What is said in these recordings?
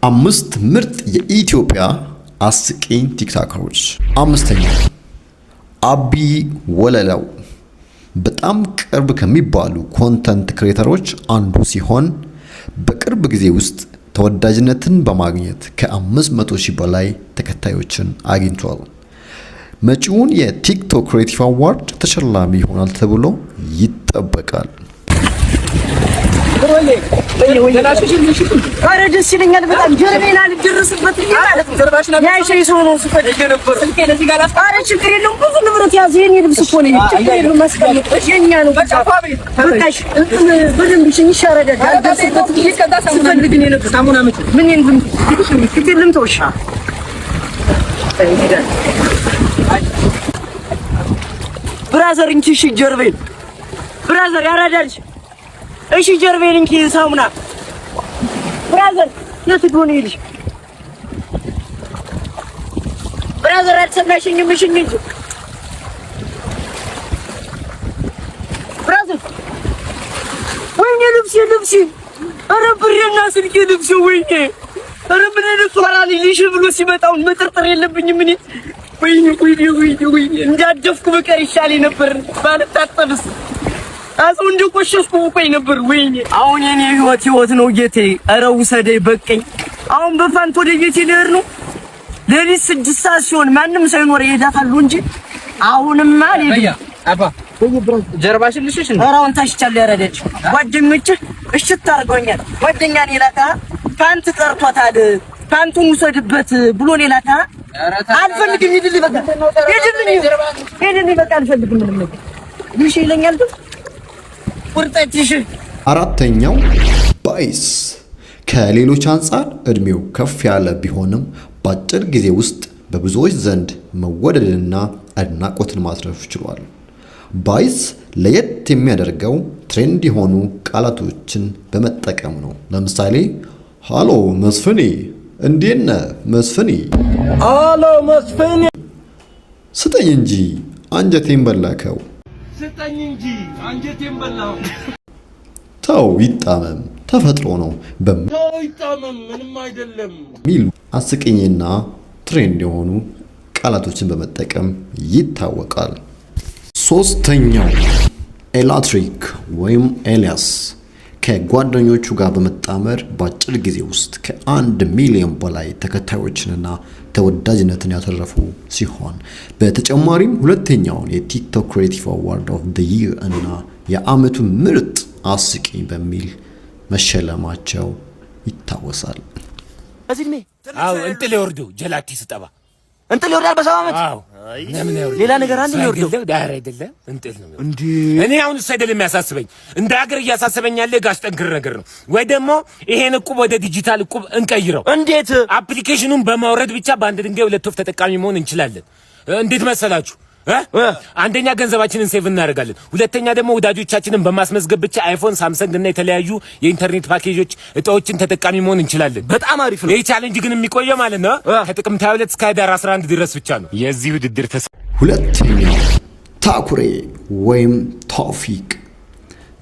አምስት ምርጥ የኢትዮጵያ አስቂኝ ቲክቶከሮች። አምስተኛ አቢ ወለላው በጣም ቅርብ ከሚባሉ ኮንተንት ክሬተሮች አንዱ ሲሆን በቅርብ ጊዜ ውስጥ ተወዳጅነትን በማግኘት ከ500,000 በላይ ተከታዮችን አግኝቷል። መጪውን የቲክቶክ ክሬቲቭ አዋርድ ተሸላሚ ይሆናል ተብሎ ይጠበቃል። አረ ደስ ይለኛል በጣም ጀርቤና ልደርስበት ማለት ነው። ያይሸይ ሰው ነው ስፈልግ ነበር ስልኬ ለዚህ ጋር አረ ችግር የለውም ብዙ ንብረት ያዘ የኔ ልብስ እኮ ነው ችግር የለውም ማስቀመጥ የኛ ነው በቃሽ በደንብ ይሻረዳል አልደርስበት ይቀጣ ስፈልግ ነው ነበር ሳሙና ምን ይንድም ክትልም ተውሻ ብራዘር እንቺ እሺ ጀርቤን ብራዘር ያራዳልሽ እሺ ጀርቤን እንኪ ሳሙና ብራዘር ለትጎን ይልሽ ብራዘር አትሰማሽኝም እሺ እንጂ ብራዘር ወይኔ ልብሴ ኧረ ብሬና ስልኬ ልብሴ ወይኔ ኧረ ምን ልፈራል ልሽ ብሎ ሲመጣው መጠርጠር የለብኝም እኔ ወይኔ እንዳደፍኩ በቀር ይሻለኝ ነበር ባልታጠብስ አዙ እንደቆሸሽኩ ቆይ ነበር ወይኔ አሁን የኔ ህይወት ነው ጌቴ ኧረ ውሰደኝ በቀኝ አሁን በፋንት ወደ ጌቴ ልሄድ ነው ለሊት 6 ሰዓት ሲሆን ማንም ሳይኖር ይሄዳሉ እንጂ አሁንማ ልሄድ አባ ጀርባሽን ልሽሽ ነው አራውን ታሽቻለሁ ያረደች ጓደኞች እሺ ታርጎኛል ጓደኛን ይላታ ፋንት ጠርቷታል ፋንቱን ውሰድበት ብሎ ሌላታ አልፈልግም ይድል በቃ ይድል በቃ አልፈልግም ምንም ነገር ይሽ ይለኛል ቁርጠትሽ። አራተኛው ባይስ ከሌሎች አንፃር እድሜው ከፍ ያለ ቢሆንም በአጭር ጊዜ ውስጥ በብዙዎች ዘንድ መወደድንና አድናቆትን ማትረፍ ችሏል። ባይስ ለየት የሚያደርገው ትሬንድ የሆኑ ቃላቶችን በመጠቀም ነው። ለምሳሌ ሃሎ መስፍኔ እንዴት ነህ መስፍኔ፣ ሃሎ መስፍኔ፣ ስጠኝ እንጂ አንጀቴን በላከው፣ ስጠኝ እንጂ አንጀቴን በላው፣ ተው ይጣመም ተፈጥሮ ነው ተው ይጣመም ምንም አይደለም ሚሉ አስቂኝና ትሬንድ የሆኑ ቃላቶችን በመጠቀም ይታወቃል። ሶስተኛው ኤላትሪክ ወይም ኤልያስ ከጓደኞቹ ጋር በመጣመር በአጭር ጊዜ ውስጥ ከ1 ሚሊዮን በላይ ተከታዮችንና ተወዳጅነትን ያተረፉ ሲሆን በተጨማሪም ሁለተኛውን የቲክቶክ ክሬቲቭ አዋርድ ኦፍ ዘ ይር እና የዓመቱ ምርጥ አስቂኝ በሚል መሸለማቸው ይታወሳል። እዚህሜ አው እንጥል ይወርዱ ጀላቲ ስጠባ እንጥል ይወርዳል በሰው ዓመት አው ለምን ይወርዳል? ሌላ ነገር አንድ ይወርዳል ዳር አይደለም እንጥል ነው እንዴ? እኔ አሁን ሳይደል የሚያሳስበኝ እንደ ሀገር እያሳሰበኝ ያለ ጋሽ ጠንክር ነገር ነው ወይ ደግሞ ይሄን እቁብ ወደ ዲጂታል እቁብ እንቀይረው። እንዴት? አፕሊኬሽኑን በማውረድ ብቻ በአንድ ድንጋይ ሁለት ወፍ ተጠቃሚ መሆን እንችላለን። እንዴት መሰላችሁ? አንደኛ ገንዘባችንን ሴቭ እናደርጋለን፣ ሁለተኛ ደግሞ ወዳጆቻችንን በማስመዝገብ ብቻ አይፎን፣ ሳምሰንግ እና የተለያዩ የኢንተርኔት ፓኬጆች እጣዎችን ተጠቃሚ መሆን እንችላለን። በጣም አሪፍ ነው። ይሄ ቻሌንጅ ግን የሚቆየው ማለት ነው ከጥቅምት 22 እስከ ህዳር 11 ድረስ ብቻ ነው። የዚህ ውድድር ሁለተኛው ታኩሬ ወይም ቶፊቅ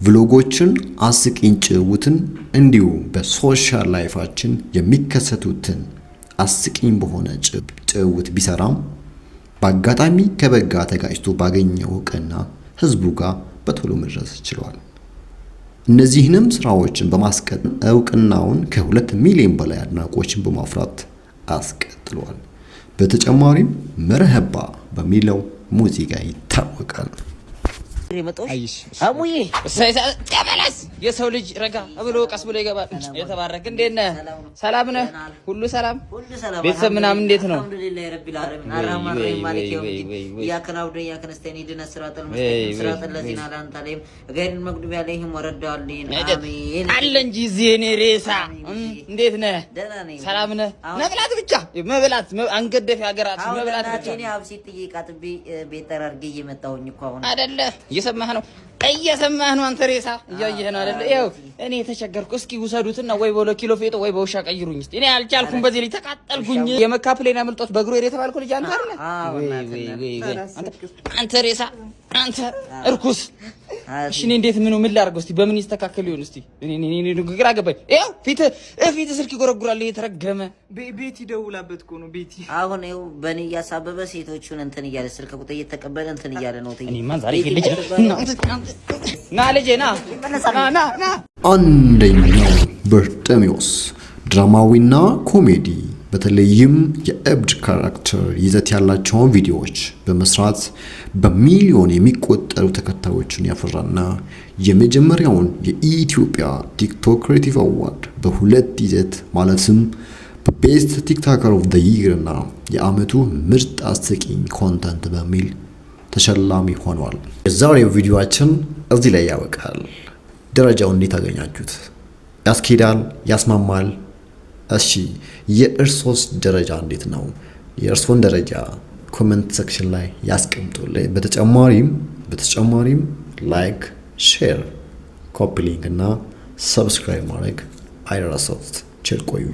ቭሎጎችን፣ አስቂኝ ጭውውትን እንዲሁም በሶሻል ላይፋችን የሚከሰቱትን አስቂኝ በሆነ ጭውውት ቢሰራም በአጋጣሚ ከበጋ ተጋጭቶ ባገኘው እውቅና ህዝቡ ጋር በቶሎ መድረስ ችሏል። እነዚህንም ስራዎችን በማስቀጠል እውቅናውን ከ2 ሚሊዮን በላይ አድናቆችን በማፍራት አስቀጥሏል። በተጨማሪም መርሀባ በሚለው ሙዚቃ ይታወቃል። አይሽ አሙዬ ተመለስ። የሰው ልጅ ረጋ ብሎ ቀስ ብሎ ይገባል። የተባረክ እንዴት ነህ? ሰላም ነህ? ሁሉ ሰላም ቤተሰብ ምናምን እንዴት ነው? አልሐምዱሊላህ ረቢል ዓለሚን አርሃማን ረሂም ማሊክ የውሚዲን ኢያከ ነዕቡዱ ወኢያከ ነስተዒን ኢህዲና ሲራጠል ሙስተቂም ሲራጠል ለዚነ አንዐምተ ዐለይሂም ገይሪል መግዱቢ ዐለይሂም ወለዷሊን አሚን አለ እንጂ እዚህ እኔ ሬሳ እንዴት ነህ? ሰላም ነህ? መብላት ብቻ መብላት አንገደፍ ሀገራት መብላት ብቻ እኔ አብሲት ጥይቃጥቢ ቤት ጠራርጌ እየመጣሁኝ እኮ አሁን አይደለ እየሰማህ ነው አንተ ሬሳ እያየህ ነው አይደል? ይኸው እኔ ተቸገርኩ። እስኪ ውሰዱትና ወይ በ2 ኪሎ ፌጦ ወይ በውሻ ቀይሩኝ እስቲ። እኔ አልቻልኩም፣ በዚህ ላይ ተቃጠልኩኝ። የመካ ፕሌን አመልጦት በእግሩ ሄደ የተባልኩ ልጅ አንተ አይደል? አንተ ሬሳ አንተ እርኩስ እሺ እኔ እንዴት ምን ላድርገው? እስቲ በምን ይስተካከል ይሆን? እስቲ እኔ ግራ ገባኝ። ይኸው ፊት ስልክ ይጎረጉራል የተረገመ። ቤቲ ደውላበት እኮ ነው ቤቲ። አሁን ይኸው በእኔ እያሳበበ ሴቶቹን እንትን እያለ ስልክ ቁጥር እየተቀበለ እንትን እያለ ነው። እኔማ ዛሬ ልጅ ና ልጄ ና። አንደኛው በርጤሜዎስ ድራማዊና ኮሜዲ በተለይም የእብድ ካራክተር ይዘት ያላቸውን ቪዲዮዎች በመስራት በሚሊዮን የሚቆጠሩ ተከታዮችን ያፈራና የመጀመሪያውን የኢትዮጵያ ቲክቶክ ክሬቲቭ አዋርድ በሁለት ይዘት ማለትም በቤስት ቲክቶከር ኦፍ ዘ ይር እና የዓመቱ ምርጥ አስቂኝ ኮንተንት በሚል ተሸላሚ ሆኗል። የዛሬው ቪዲዮአችን እዚህ ላይ ያበቃል። ደረጃው እንዴት አገኛችሁት? ያስኬዳል? ያስማማል? እሺ የእርሶስ ደረጃ እንዴት ነው? የእርሶን ደረጃ ኮሜንት ሴክሽን ላይ ያስቀምጡልኝ። በተጨማሪም ላይክ፣ ሼር፣ ኮፒ ሊንክ እና ሰብስክራይብ ማድረግ አይረሳዎት። ቸር ቆዩ።